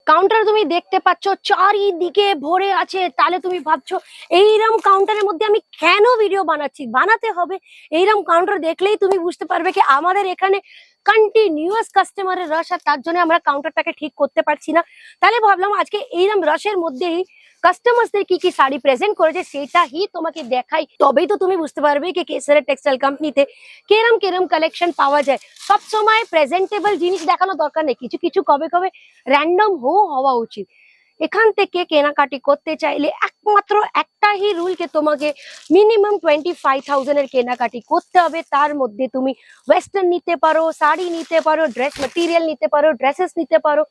Counter তুমি দেখতে পাচ্ছ চারিদিকে ভরে আছে, তাহলে তুমি ভাবছো এইরকম কাউন্টারের মধ্যে আমি কেন ভিডিও বানাচ্ছি। বানাতে হবে, এইরকম কাউন্টার দেখলেই তুমি বুঝতে পারবে কি আমাদের এখানে কন্টিনিউয়াস কাস্টমারের রাশ, আর তার জন্য আমরা কাউন্টারটাকে ঠিক করতে পারছি না। তাহলে ভাবলাম আজকে এইরকম রাশের মধ্যেই কাস্টমারদের কি কি শাড়ি প্রেজেন্ট করেছে সেটা হি তোমাকে দেখাই, তবেই তো তুমি বুঝতে পারবে কি কেসারা টেক্সটাইল কোম্পানিতে কেরম কেরম কালেকশন পাওয়া যায়। সব সময় প্রেজেন্টেবল জিনিস দেখানো দরকার নেই, কিছু কিছু কবে কবে র্যান্ডম হওয়া উচিত। এখান থেকে কেনাকাটি করতে চাইলে একমাত্র একটাই রুল কে তোমাকে মিনিমাম 25,000 এর কেনাকাটি করতে হবে। তার মধ্যে তুমি ওয়েস্টার্ন নিতে পারো, শাড়ি নিতে পারো, ড্রেস মেটেরিয়াল নিতে পারো, ড্রেসেস নিতে পারো,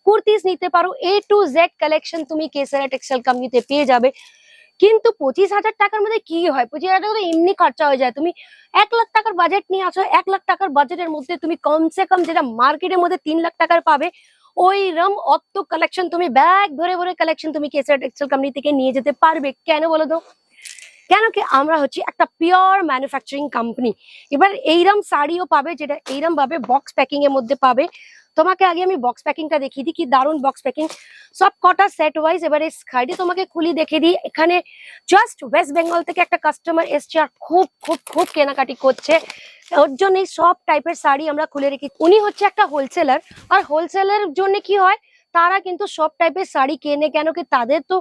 কুর্তিস নিতে পারো, A to Z কালেকশন তুমি কেসারা টেক্সটাইল কোম্পানিতে পেয়ে যাবে। কিন্তু 25,000 টাকার মধ্যে কি হয়, 25,000 টাকা তো এমনি খরচা হয়ে যায়। তুমি 1 লাখ টাকার বাজেট নিয়ে আসো, 1 লাখ টাকার বাজেটের মধ্যে তুমি কমসে কম যেটা মার্কেটের মধ্যে 3 লাখ টাকার পাবে, ওইরকম অত কালেকশন তুমি ব্যাগ ভরে ভরে কালেকশন তুমি কেসারা টেক্সটাইল কোম্পানি থেকে নিয়ে যেতে পারবে। কেন বলো তো? কেন কি আমরা হচ্ছে একটা পিওর ম্যানুফ্যাকচারিং কোম্পানি। এবার এইরকম শাড়িও পাবে যেটা এইরকম ভাবে বক্স প্যাকিং এর মধ্যে পাবে। তোমাকে আগে আমি বক্স প্যাকিংটা দেখিয়ে দিই, কি দারুণ বক্স প্যাকিং, সব কটা সেট ওয়াইজ। এবারে শাড়ি তোমাকে খুলি দেখে দিই। এখানে জাস্ট ওয়েস্ট বেঙ্গল থেকে একটা কাস্টমার এসছে আর খুব খুব খুব কেনাকাটি করছে, ওর জন্য সব টাইপের শাড়ি আমরা খুলে রেখি। উনি হচ্ছে একটা হোলসেলার, আর হোলসেলার জন্য কি হয়, তারা কিন্তু সব টাইপের শাড়ি কেনে। কেন কি তাদের তো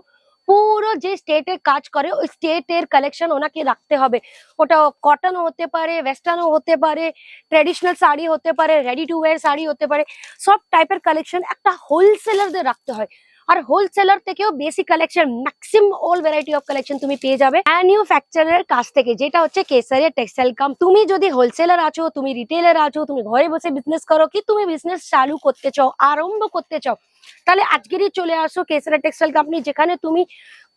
পুরো যে স্টেটে কাজ করে ওই স্টেটের কালেকশন ওনাকে রাখতে হবে। ওটা কটন হতে পারে, ওয়েস্টার্নও হতে পারে, ট্রেডিশনাল শাড়ি হতে পারে, রেডি টু ওয়্যার শাড়ি হতে পারে, সব টাইপের কালেকশন একটা হোলসেলারদের রাখতে হয়। আর হোলসেলার থেকেও বেশি collection, maximum all variety of collection তুমি পেয়ে যাবে ম্যানুফ্যাকচারের কাছ থেকে, যেটা হচ্ছে কেসারিয়া টেক্সটাইল কোম্পানি। তুমি যদি হোলসেলার আছো, তুমি রিটেলার আছো, তুমি ঘরে বসে বিজনেস করো, কি তুমি বিজনেস চালু করতে চাও, আরম্ভ করতে চাও, তাহলে আজকেরই চলে আসো কেসারিয়া টেক্সটাইল কোম্পানি, যেখানে তুমি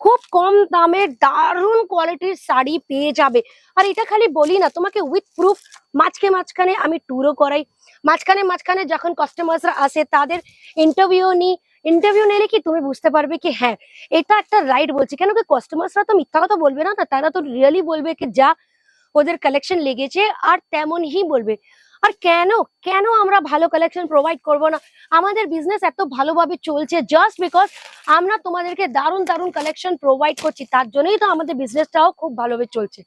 খুব কম দামে দারুণ কোয়ালিটির শাড়ি পেয়ে যাবে। আর এটা খালি বলি না, তোমাকে উইথ প্রুফ মাঝখানে আমি ট্যুরও করাই। মাঝখানে যখন কাস্টমাররা আসে তাদের ইন্টারভিউ নিই। ইন্টারভিউ নিলে কি তুমি বুঝতে পারবে কি হ্যাঁ এটা একটা রাইট বলছি। কেন কি কাস্টমাররা তো মিথ্যা কথা বলবে না, তারা তো রিয়েলি বলবে কি যা ওদের কালেকশন লেগেছে আর তেমনই বলবে। আর কেন কেন আমরা ভালো কালেকশন প্রোভাইড করব না? আমাদের বিজনেস এত ভালোভাবে চলছে জাস্ট বিকজ আমরা তোমাদেরকে দারুণ দারুণ কালেকশন প্রোভাইড করছি, তার জন্যই তো আমাদের বিজনেসটাও খুব ভালোভাবে চলছে।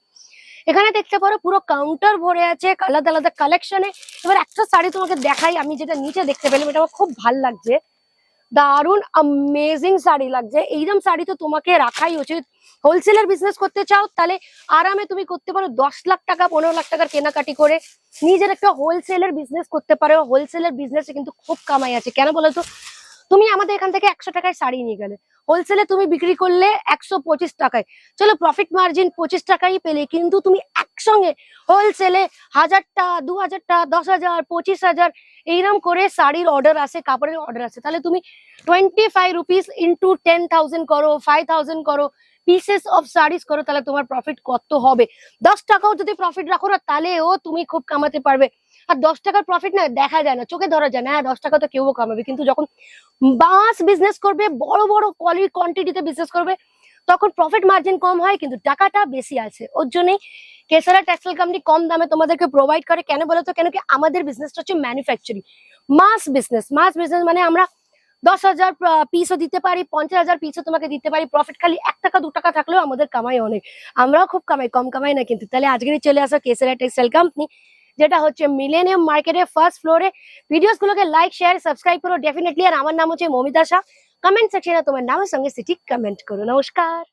এখানে দেখতে পারো পুরো কাউন্টার ভরে আছে আলাদা আলাদা কালেকশনে। এবার একটা শাড়ি তোমাকে দেখাই, আমি যেটা নিচে দেখতে পেলাম এটা আমার খুব ভালো লাগছে, দারুন অ্যামেজিং শাড়ি লাগছে। এইরকম শাড়ি তো তোমাকে রাখাই উচিত। হোলসেলের বিজনেস করতে চাও তাহলে আরামে তুমি করতে পারো 10 লাখ টাকা 15 লাখ টাকার কেনাকাটি করে নিজের একটা হোলসেলের বিজনেস করতে পারো। হোলসেলের বিজনেসে কিন্তু খুব কামাই আছে। কেন বলো তো? তুমি আমাদের এখান থেকে 100 টাকায় শাড়ি নিয়ে গেলে, হোলসেলে তুমি বিক্রি করলে 125 টাকায়, চলো প্রফিট মার্জিন 25 টাকাই পেলে, কিন্তু তুমি একসঙ্গে হোলসেলে 1000টা 2000টা 10,000 25,000 এইরকম করে শাড়ির অর্ডার আসে, কাপড়ের অর্ডার আসে, তাহলে তুমি 25 রুপিস ইন্টু 10,000 করো, 5,000 করো, পিসেস অফ শাড়িস করো, তাহলে তোমার প্রফিট কত হবে। 10 টাকাও যদি প্রফিট রাখো না তাহলেও তুমি খুব কামাতে পারবে। আর 10 টাকার প্রফিট না দেখা যায় না, চোখে ধরা যায় না। হ্যাঁ 10 টাকা তো কেউ কামাবে, কিন্তু যখন মাস বিজনেস করবে, বড় বড় কোয়ান্টিটিতে বিজনেস করবে, তখন প্রফিট মার্জিন কম হয় কিন্তু টাকাটা বেশি আছে। ওর জন্যই কেসারা টেক্সটাইল কোম্পানি কম দামে তোমাদেরকে প্রোভাইড করে। কেন বলো তো? কেন কি আমাদের বিজনেসটা হচ্ছে ম্যানুফ্যাকচারিং মাস বিজনেস। মানে আমরা 10,000 পিসও দিতে পারি, 50,000 পিসও তোমাকে দিতে পারি। প্রফিট খালি 1 টাকা 2 টাকা থাকলেও আমাদের কামাই অনেক, আমরাও খুব কামাই, কম কামাই না কিন্তু। তাহলে আজকেরই চলে আসো কেসারা টেক্সটাইল কোম্পানি, যেটা হচ্ছে মিলেনিয়াম মার্কেটের ফার্স্ট ফ্লোরে। ভিডিওস গুলোকে লাইক শেয়ার সাবস্ক্রাইব করো ডেফিনেটলি। আর আমার নাম হচ্ছে মমিতা শাহ। কমেন্ট সেকশনে তোমার নামের সঙ্গে সিটি কমেন্ট করো। নমস্কার।